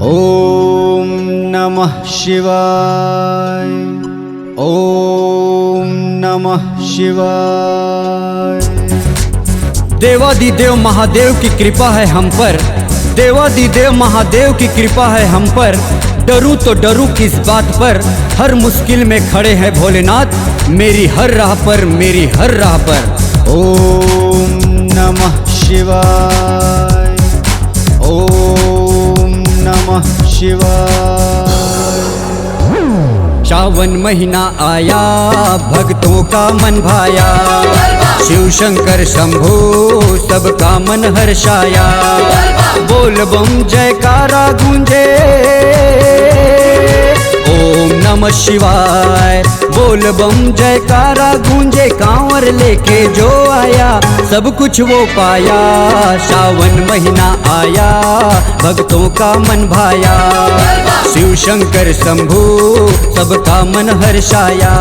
ओम नमः शिवाय। ओम नमः शिवाय। देवादिदेव महादेव की कृपा है हम पर, देवादिदेव महादेव की कृपा है हम पर। डरूं तो डरूं किस बात पर, हर मुश्किल में खड़े हैं भोलेनाथ मेरी हर राह पर, मेरी हर राह पर। ओम नमः शिवाय। ओम नमः शिवाय। श्रावण महीना आया, भक्तों का मन भाया, शिव शंकर शंभू सबका मन हर्षाया। बोल बम जयकारा गूंजे, ओम नमः शिवाय। बोल बम जयकारा गूंजे, कांवर लेके जो आया सब कुछ वो पाया। श्रावण महीना आया, भक्तों का मन भाया, शिव शंकर शंभू सबका मन हर्षाया।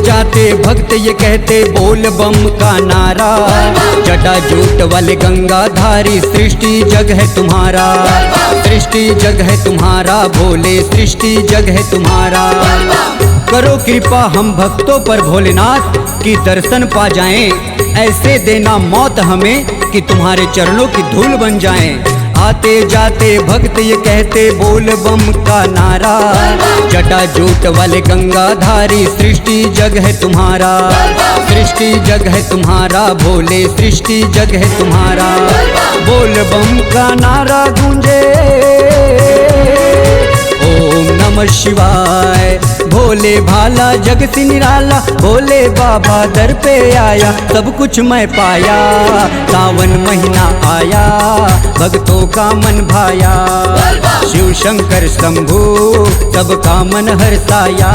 जाते भक्त ये कहते बोल बम का नारा, जटा जूट वाले गंगाधारी सृष्टि जग है तुम्हारा, सृष्टि जग है तुम्हारा भोले, सृष्टि जग है तुम्हारा। करो कृपा हम भक्तों पर भोलेनाथ की दर्शन पा जाएं, ऐसे देना मौत हमें कि तुम्हारे चरणों की धूल बन जाएं। आते जाते भक्त ये कहते बोल बम का नारा, जटा जूट वाले गंगाधारी सृष्टि जग है तुम्हारा, सृष्टि जग है तुम्हारा भोले, सृष्टि जग है तुम्हारा। बोल बम का नारा गूंजे, ओम नमः शिवाय। भोले भाला जग से निराला, भोले बाबा दर पे आया, सब कुछ मैं पाया। सावन महीना आया, भक्तों का मन भाया, शिव शंकर शंभू सबका मन हर्षाया।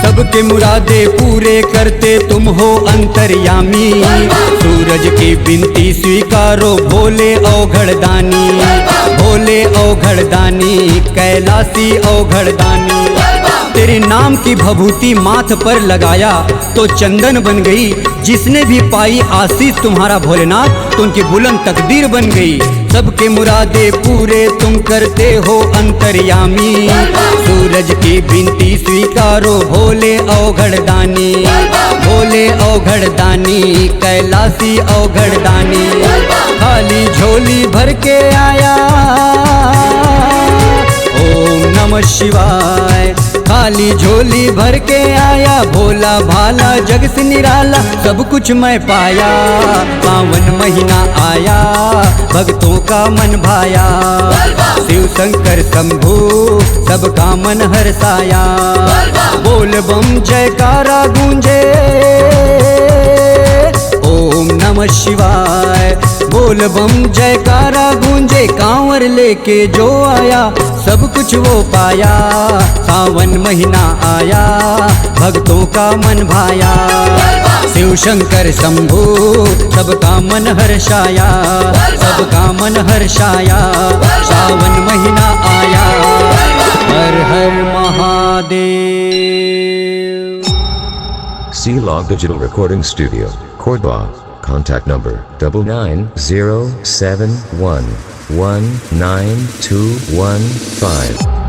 सबके मुरादे पूरे करते तुम हो अंतर्यामी, सूरज की विनती स्वीकारो भोले औघड़दानी, भोले औघड़दानी कैलासी औघड़दानी। तेरे नाम की भभूति माथ पर लगाया तो चंदन बन गई, जिसने भी पाई आशीष तुम्हारा भोलेनाथ तो उनकी बुलंद तकदीर बन गई। सबके मुरादे पूरे तुम करते हो अंतर्यामी, सूरज की विनती स्वीकारो भोले औघड़दानी, भोले औघड़दानी कैलासी औघड़दानी। खाली झोली भर के आया, ओम नमः शिवाय। खाली झोली भर के आया, भोला भाला जग से निराला, सब कुछ मैं पाया। सावन महीना आया, भक्तों का मन भाया, शिव शंकर शंभू सबका मन हर्षाया। बोल बम जयकारा गूंजे, ओम नमः शिवाय। बोल बम जयकारा गूंजे, कांवर लेके जो आया सब कुछ वो पाया। सावन महीना आया, भक्तों का मन भाया, शिव शंकर शंभू सबका मन हर्षाया, सबका मन हर्षाया। सावन महीना आया, हर हर Mahadev. C-Log Digital Recording Studio, Cordoba. Contact number 9907119215.